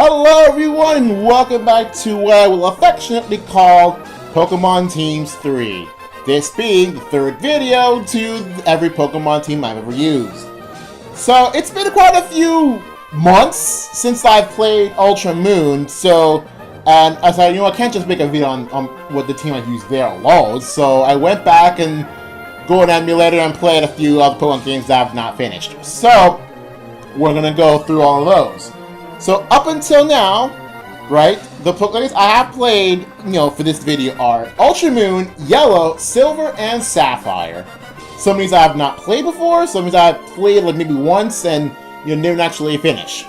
Hello everyone and welcome back to what I will affectionately call Pokemon Teams 3. This being the third video to every Pokemon team I've ever used. So it's been quite a few months since I've played Ultra Moon, and I thought, I can't just make a video on what the team I've used there alone, so I went back and go an emulator and played a few other Pokemon games that I've not finished. So we're gonna go through all of those. So up until now, right, the Pokemon I have played, for this video are Ultra Moon, Yellow, Silver, and Sapphire. Some of these I have not played before, some of these I've played like maybe once and never actually finished.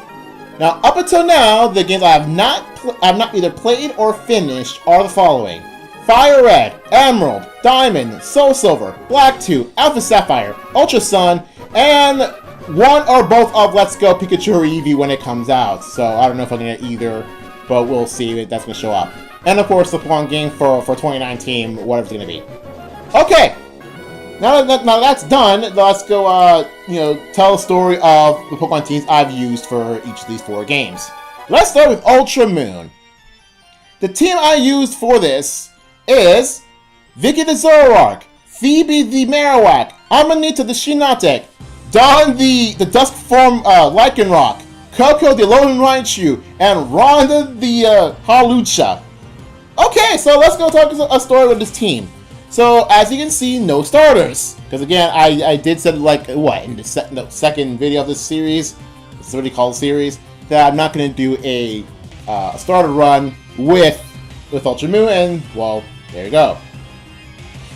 Now, up until now, the games I have not either played or finished are the following: Fire Red, Emerald, Diamond, Soul Silver, Black 2, Alpha Sapphire, Ultra Sun, and one or both of Let's Go Pikachu or Eevee when it comes out. So I don't know if I'm gonna get either, but we'll see if that's gonna show up. And of course the Pokemon game for 2019, whatever it's gonna be. Okay, now that's done, let's go tell a story of the Pokemon teams I've used for each of these 4 games. Let's start with Ultra Moon. The team I used for this is Vicky the Zoroark, Phoebe the Marowak, Amanita the Shiinotic, Dawn the Dusk Form Lycanroc, Coco the Alolan Raichu, and Rhonda the Hawlucha. Okay, so let's go talk a story with this team. So as you can see, no starters, because again I did said in the second video of this series, it's already called series, that I'm not going to do a starter run with Ultra Moon, and well, there you go.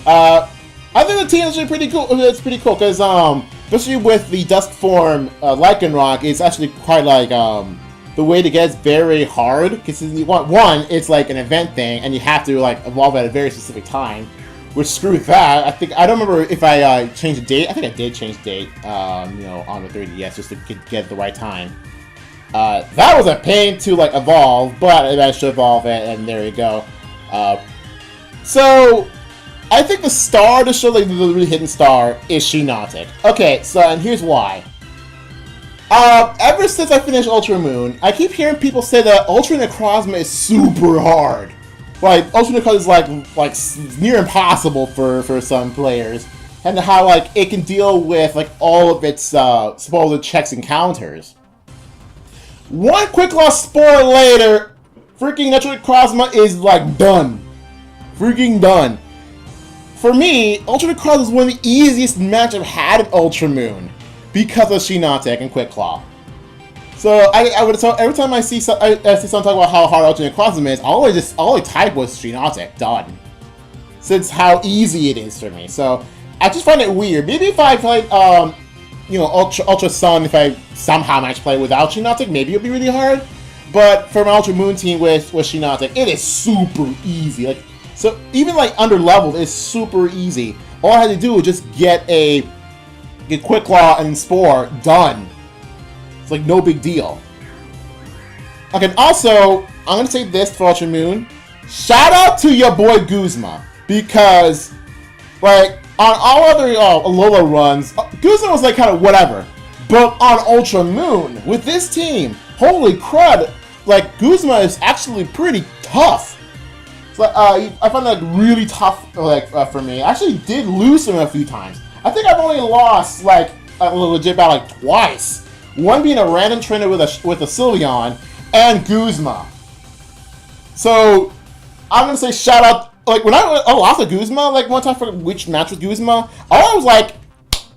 I think the team is pretty cool. It's pretty cool because especially with the Dusk Form Lycanroc, it's actually quite like the way to get is very hard because one, it's like an event thing, and you have to like evolve at a very specific time. Which screw that. I don't remember if I changed the date. I think I did change the date. On the 3DS just to get the right time. That was a pain to like evolve, but I managed to evolve it, and there you go. So I think the star to show like the really hidden star is Shiinotic. Okay, so and here's why. Ever since I finished Ultra Moon, I keep hearing people say that Ultra Necrozma is super hard. Like Ultra Necrozma is like near impossible for some players, and how like it can deal with like all of its supposed checks and counters. One quick loss spore later, freaking Necrozma is like done. Freaking done. For me, Ultra Necrozma is one of the easiest matches I've had in Ultra Moon because of Shiinotic and Quick Claw. So I would tell every time I see someone talk about how hard Ultra Necrozma is, all I type was Shiinotic, done. Since how easy it is for me, so I just find it weird. Maybe if I played Ultra Sun, if I somehow managed to play without Shiinotic, maybe it'll be really hard. But for my Ultra Moon team with Shiinotic, it is super easy. Like. So even like under leveled is super easy. All I had to do was just get Quick Claw and Spore done. It's like no big deal. Okay, also I'm gonna say this for Ultra Moon. Shout out to your boy Guzma, because like on all other Alola runs, Guzma was like kind of whatever. But on Ultra Moon with this team, holy crud! Like Guzma is actually pretty tough. I found that really tough, for me. I actually did lose him a few times. I think I've only lost like a legit battle like twice. One being a random trainer with a Sylveon, and Guzma. So I'm gonna say shout out. Like when I lost to Guzma, like one time for which match with Guzma, I was like,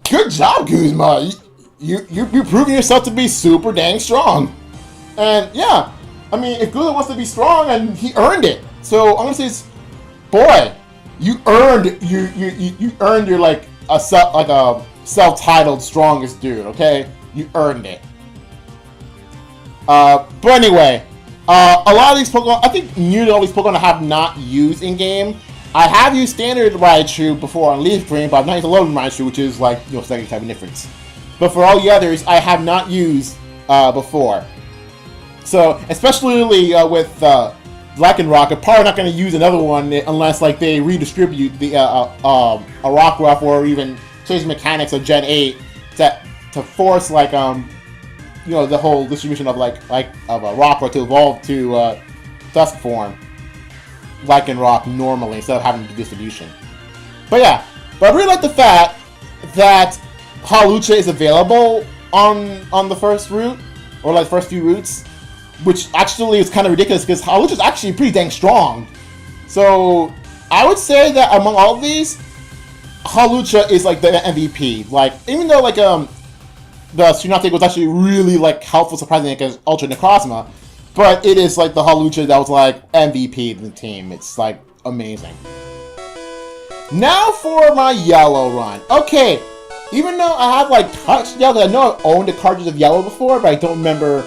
"Good job, Guzma. You're proving yourself to be super dang strong." And yeah, I mean, if Guzma wants to be strong, and he earned it. So I'm gonna say, boy, you earned your like a self-titled strongest dude. Okay, you earned it. But anyway, a lot of these Pokemon, I think nearly all these Pokemon I have not used in game. I have used Standard Raichu before on Leaf Green, but I've not used Alolan Raichu, which is like second type of difference. But for all the others, I have not used before. So especially with Lycanroc, I'm probably not going to use another one unless like they redistribute the a Rockruff or even change the mechanics of Gen 8 to force like the whole distribution of of a rock or to evolve to dusk form, like in rock normally instead of having the distribution. But yeah, but I really like the fact that Hawlucha is available on the first route, or like the first few routes, which actually is kind of ridiculous because Hawlucha is actually pretty dang strong. So I would say that among all of these, Hawlucha is like the MVP. Like, even though like the Tsunade was actually really like helpful, surprisingly, against Ultra Necrozma, but it is like the Hawlucha that was like MVP of the team. It's like amazing. Now for my yellow run. Okay, even though I have like touched yellow, I know I've owned a cartridge of yellow before, but I don't remember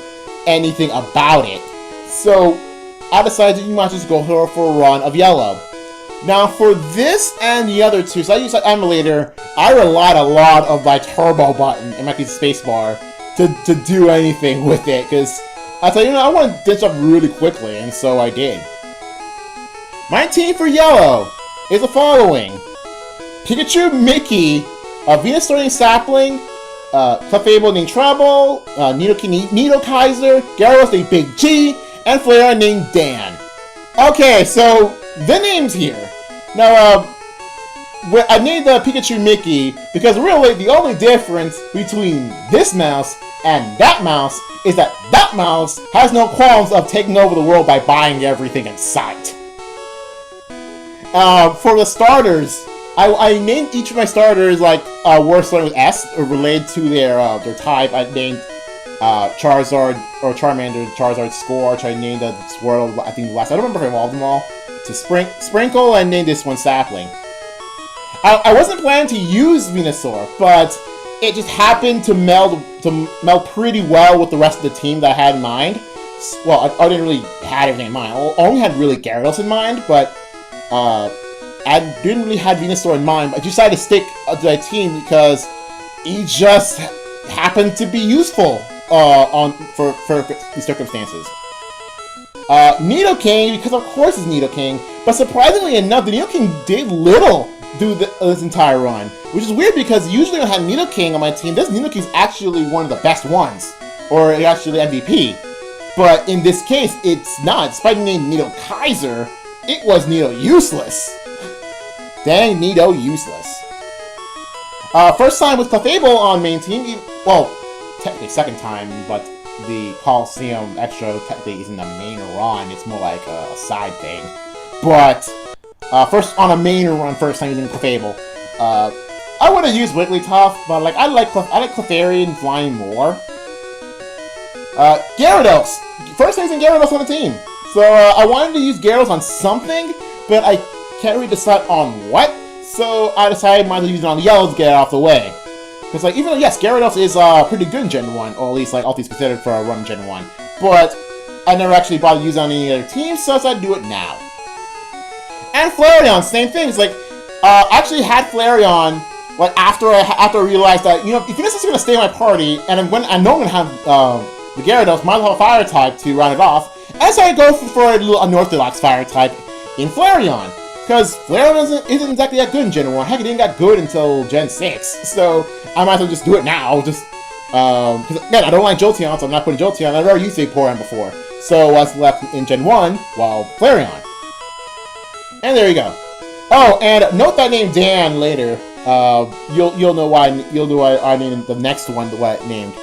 anything about it. So I decided you might just go for a run of yellow. Now for this and the other two, so I use an emulator, I relied a lot of my turbo button, it might be the spacebar, to do anything with it, because I thought, I want to ditch up really quickly, and so I did. My team for yellow is the following: Pikachu, Mickey, Venusaur named Sapling, Clefable named Treble, Nido Kaiser, Gyarados named Big G, and Flareon named Dan. Okay, so the names here. Now, I named the Pikachu Mickey because really the only difference between this mouse and that mouse is that that mouse has no qualms of taking over the world by buying everything in sight. For the starters, I named each of my starters like words starting with S or related to their type. I named Charizard or Charmander, Charizard Scorch. I named the Swirl, I think last. I don't remember if I evolved them all. To Sprinkle, and named this one Sapling. I wasn't planning to use Venusaur, but it just happened to meld pretty well with the rest of the team that I had in mind. Well, I didn't really have everything in mind. I only had really Gyarados in mind, but I didn't really have Venusaur in mind. I decided to stick to my team because he just happened to be useful for these circumstances. Nidoking, because of course it's Nidoking, but surprisingly enough, the Nidoking did little this entire run, which is weird because usually when I have Nidoking on my team, this Nidoking is actually one of the best ones, or actually MVP. But in this case, it's not. Despite being named Nido Kaiser, it was Nido useless. Dang, Nido useless. First time with Clefable on main team, well, technically second time, but the Coliseum Extra technically isn't a main run, it's more like a side thing. But, first on a main run, first time using Clefable. I would have used Wigglytuff, but like I like Clefairy and Flying more. Gyarados! First time using Gyarados on the team. So, I wanted to use Gyarados on something, but I can't really decide on what, so I decided I might as well use it on the yellow to get it off the way. Because, like, even though, yes, Gyarados is pretty good in Gen 1, or at least, like, all things considered for a run in Gen 1, but I never actually bothered using it on any other team, so I decided to do it now. And Flareon, same thing. It's like, I actually had Flareon, like, after I realized that, if this is going to stay in my party, and when I know I'm going to have the Gyarados, might as well have a Fire type to round it off, and I decided to go for a little unorthodox Fire type in Flareon. Because Flareon isn't exactly that good in Gen 1. Heck, it didn't get good until Gen 6. So, I might as well just do it now. Just, because, again, I don't like Jolteon, so I'm not putting Jolteon. I've never used Vaporeon before. So, what's left in Gen 1, well, Flareon. And there you go. Oh, and note that name Dan later. You'll know why I named the next one what I named.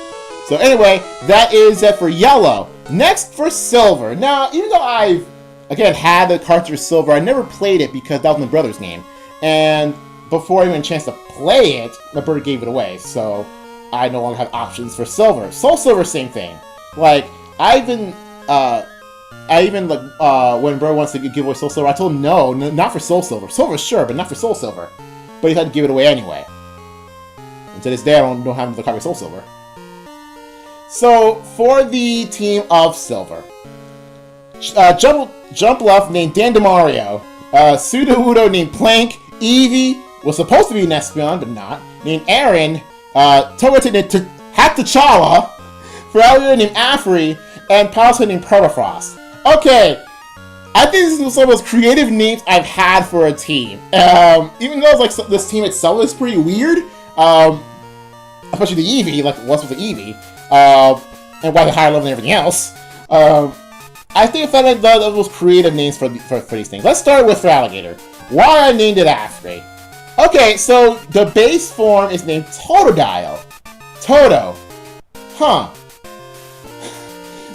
So, anyway, that is it for yellow. Next for silver. Now, even though I've again, had the cartridge Silver, I never played it because that was my brother's game. And before I even had a chance to play it, my brother gave it away. So I no longer have options for Silver. Soul Silver, same thing. Like, when brother wants to give away Soul Silver, I told him no, not for Soul Silver. Silver, sure, but not for Soul Silver. But he had to give it away anyway. And to this day, I don't have the copy of Soul Silver. So, for the team of Silver. Jump Left named Dan DeMario, Sudowoodo named Plank, Eevee was supposed to be an Espeon, but not, named Aaron, Togetic named Hatachala, Feralier named Afri, and Palutena named Permafrost. Okay, I think this is some of the most creative names I've had for a team. Even though like this team itself is pretty weird, especially the Eevee, like what's with the Eevee. and why the higher level than everything else. I think I found like those creative names for these things. Let's start with Feraligatr. Why I named it after it. Okay, so the base form is named Totodile. Toto. Huh.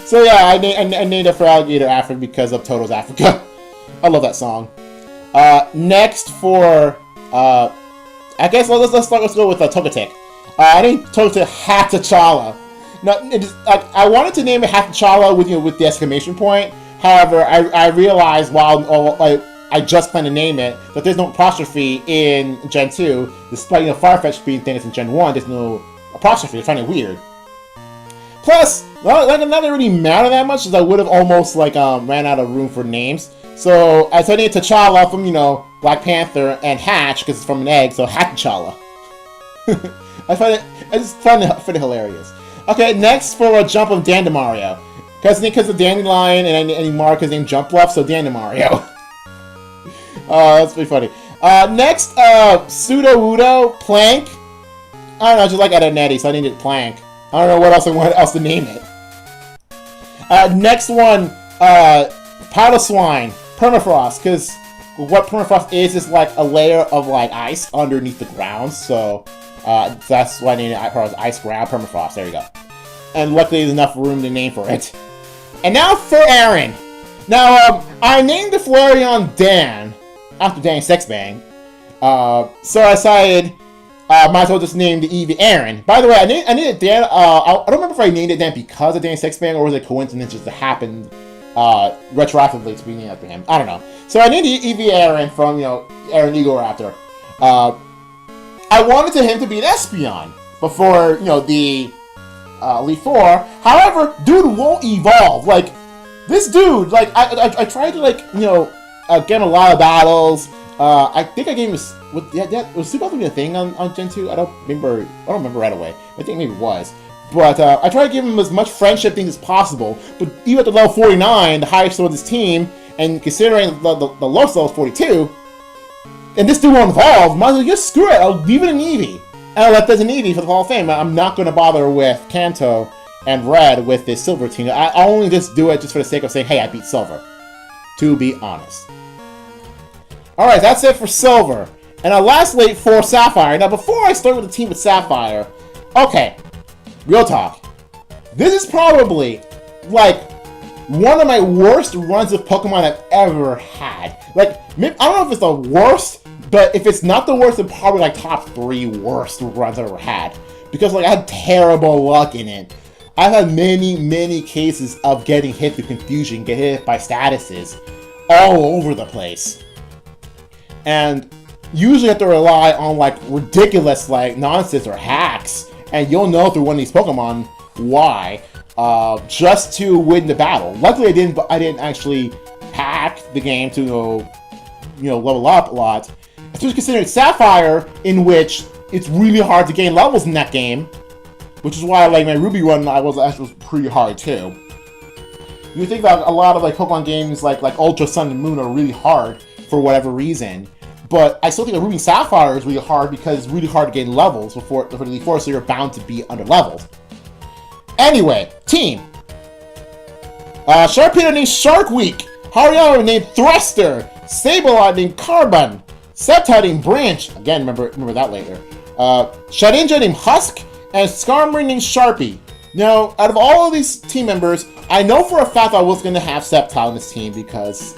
So yeah, I named it Feraligatr after because of Toto's Africa. I love that song. Next for I guess let's go with Togetic. I named Togetic Hatachala. Now, I wanted to name it Hatachala with the exclamation point. However, I realized while I just planned to name it that there's no apostrophe in Gen 2, despite Farfetch being famous in Gen 1. There's no apostrophe. It's kind of weird. Plus, not really matter that much, as I would have almost ran out of room for names. So I named T'Challa from Black Panther, and Hatch because it's from an egg, so Hatchala. I just find it hilarious. Okay, next for a jump of Dandemario. Because of Dandelion and Mark is named Jumpluff, so Dandemario. That's pretty funny. Next, Pseudo-Udo, Plank. I don't know, I just like Ed and Eddie, so I named it Plank. I don't know what else to name it. Next one, Piloswine, Permafrost, because what Permafrost is like a layer of ice underneath the ground, so that's why I named it Ice Ground Permafrost. There you go. And luckily there's enough room to name for it. And now for Aaron. Now, I named the Flareon Dan after Dan Sexbang. So I decided might as well just name the Eevee Aaron. By the way, I named it Dan. I don't remember if I named it Dan because of Dan Sexbang or was it a coincidence just that happened retroactively to be named after him. I don't know. So I named the Eevee Aaron from Aaron Egoraptor. I wanted him to be an Espeon before the Elite Four. However, dude won't evolve. This dude, I tried to get him a lot of battles. I think I gave him was Super Battle a thing on Gen 2? I don't remember right away. I think maybe it was. But I tried to give him as much friendship things as possible. But even at the level 49, the highest of this team, and considering the lowest level is 42, and this dude won't evolve, might as well just screw it. I'll leave it in Eevee. And I'll let this an Eevee for the Hall of Fame. I'm not going to bother with Kanto and Red with this Silver team. I'll only just do it just for the sake of saying, hey, I beat Silver. To be honest. Alright, that's it for Silver. And lastly, for Sapphire. Now, before I start with the team with Sapphire, okay, real talk. This is probably, one of my worst runs of Pokemon I've ever had. I don't know if it's the worst, but if it's not the worst, it's probably top 3 worst runs I've ever had. Because I had terrible luck in it. I've had many cases of getting hit through confusion, get hit by statuses, all over the place. And usually I have to rely on ridiculous nonsense or hacks, and you'll know through one of these Pokemon why, just to win the battle. Luckily I didn't actually hack the game to level up a lot. Especially considering Sapphire, in which it's really hard to gain levels in that game, which is why my Ruby run was pretty hard too. You think that a lot of Pokemon games like Ultra Sun and Moon are really hard for whatever reason, but I still think that Ruby and Sapphire is really hard because it's really hard to gain levels for the Elite Four, so you're bound to be under leveled. Anyway, team. Sharpedo named Sharkweek, Hariyama named Thruster, Sableye named Carbon, Sceptile named Branch, again remember that later, Shedinja named Husk, and Skarmory named Sharpie. Now, out of all of these team members, I know for a fact I was going to have Sceptile in this team because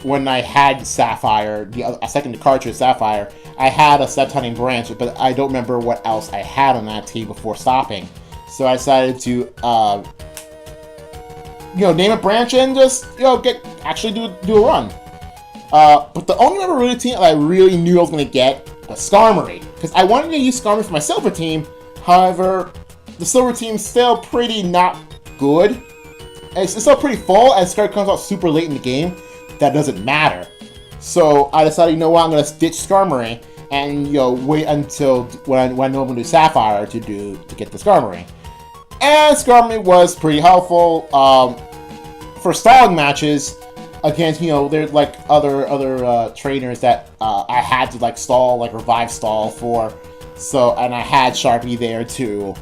when I had Sapphire, a second cartridge of Sapphire, I had a Sceptile named Branch, but I don't remember what else I had on that team before stopping. So I decided to, name a Branch and just, actually do a run. But the only member of the team that I really knew I was going to get was Skarmory, because I wanted to use Skarmory for my Silver team. However, the Silver team's still pretty not good. It's still pretty full, and Skarmory comes out super late in the game. That doesn't matter. So I decided, you know what, I'm going to ditch Skarmory and wait until when I know I'm going to do Sapphire to get the Skarmory. And Skarmory was pretty helpful for stalling matches against there's other trainers that I had to stall revive stall for. So, and I had Sharpie there to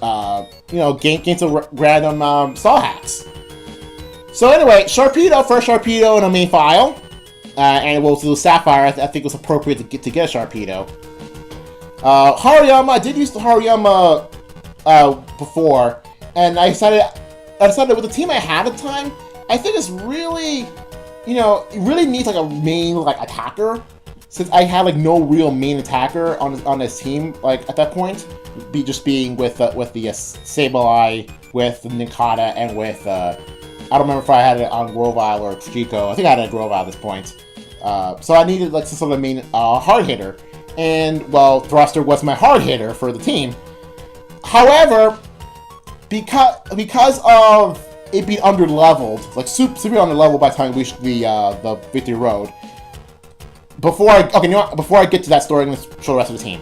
gain some random saw hacks. So anyway, Sharpedo, first Sharpedo in a main file, and we'll do Sapphire. I think it was appropriate to get a Sharpedo. Hariyama, I did use the Hariyama before, and I decided with the team I had at the time, I think it's really, it really needs like a main attacker, since I had no real main attacker on this team at that point, being with the Sableye, with Nincada, and with I don't remember if I had it on Grovyle or Chico. I think I had it on Grovyle at this point. So I needed some sort of main hard hitter. And, well, Thruster was my hard hitter for the team. However, because of it being under-leveled, super under-leveled by the time we reached the Victory Road, before I get to that story, I'm going to show the rest of the team.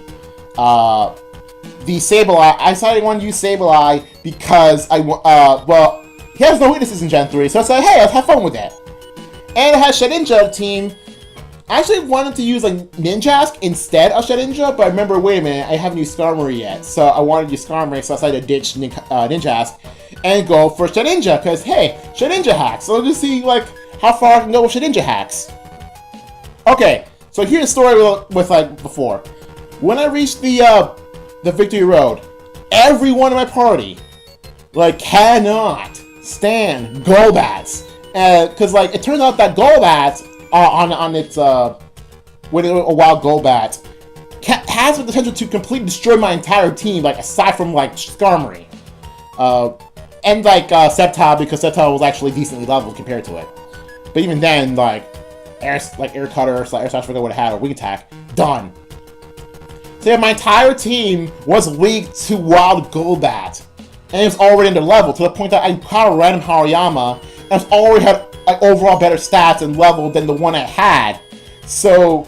The Sableye, I decided I wanted to use Sableye because he has no weaknesses in Gen 3, so I said, hey, let's have fun with that. And it has Shedinja team. I actually wanted to use Ninjask instead of Shedinja, but I remember, wait a minute, I haven't used Skarmory yet, so I wanted to use Skarmory, so I decided to ditch Ninjask and go for Shedinja, because hey, Shedinja hacks. So let's just see how far I can go with Shedinja hacks. Okay, so here's the story with before. When I reached the Victory Road, everyone in my party cannot stand Golbats, because it turns out that Golbats on its when a wild Golbat has the potential to completely destroy my entire team, aside from Skarmory, and Sceptile, because Sceptile was actually decently leveled compared to it. But even then, Air Cutter, Air Slash, I forgot what it had, or Wing Attack, done. So yeah, my entire team was weak to wild Golbat. And it was already under level, to the point that I caught a random Hariyama, and it already had overall better stats and level than the one I had. So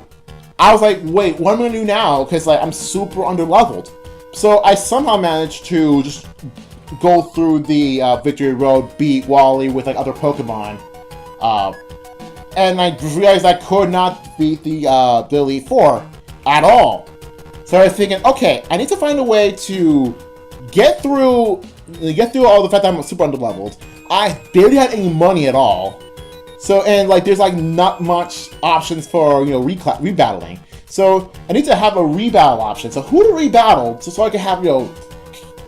I was like, wait, what am I going to do now? Because I'm super under leveled. So I somehow managed to just go through the Victory Road, beat Wally with other Pokemon. And I realized I could not beat the Elite Four at all. So I was thinking, okay, I need to find a way to get through all the fact that I'm super underleveled. I barely had any money at all. So, and there's not much options for, rebattling. So I need to have a rebattle option. So who to rebattle so I can have,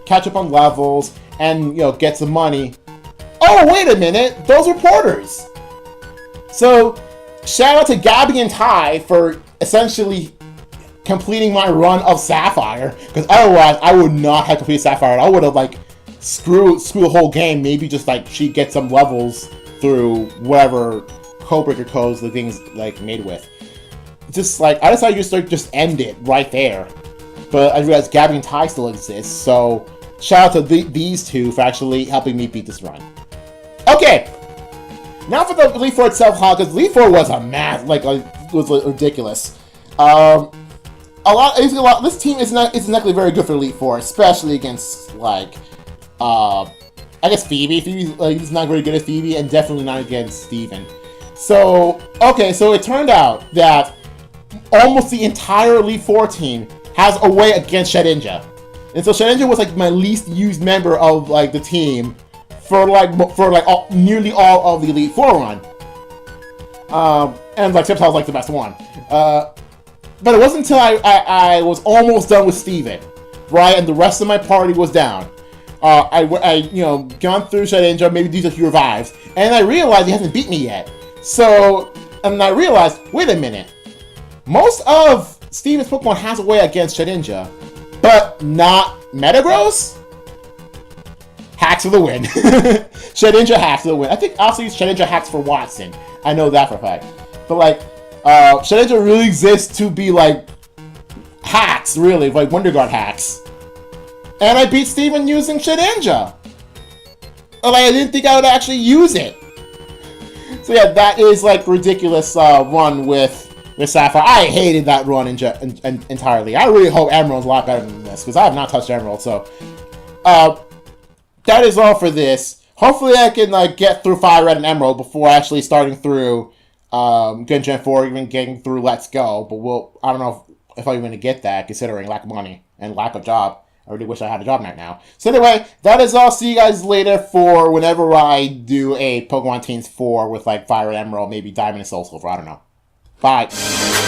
catch up on levels and, get some money. Oh, wait a minute, those are porters. So shout out to Gabby and Ty for essentially completing my run of Sapphire, because otherwise I would not have completed Sapphire. I would have screw the whole game. Maybe just she gets some levels through whatever Codebreaker codes the thing's made with. Just I decided to just end it right there. But I realized Gabby and Ty still exist, so shout out to these two for actually helping me beat this run. Okay, now for the Elite Four itself, because Elite Four was a mad, was ridiculous. This team isn't exactly very good for Elite Four, especially against I guess Phoebe. Phoebe's not very good at Phoebe, and definitely not against Steven. So so it turned out that almost the entire Elite Four team has a way against Shedinja, and so Shedinja was my least used member of the team for nearly all of the Elite Four run. And Sceptile was the best one. But it wasn't until I was almost done with Steven, right, and the rest of my party was down. I gone through Shedinja, maybe these a few revives, and I realized he hasn't beat me yet. So, and I realized, wait a minute, most of Steven's Pokemon has a way against Shedinja, but not Metagross? Hacks for the win. Shedinja hacks for the win. I think I also use Shedinja hacks for Watson. I know that for a fact. But Shedinja really exists to be hacks, really, Wonder Guard hacks. And I beat Steven using Shedinja. I didn't think I would actually use it. So yeah, that is ridiculous run with Sapphire. I hated that run entirely. I really hope Emerald's a lot better than this, because I have not touched Emerald. So that is all for this. Hopefully I can get through Fire Red and Emerald before actually starting through Gen 4, even getting through Let's Go. But I don't know if I'm going to get that, considering lack of money and lack of job. I really wish I had a job right now. So anyway, that is all. See you guys later for whenever I do a Pokemon Teams 4 with like Fire and Emerald, maybe Diamond and Soul Silver. I don't know. Bye.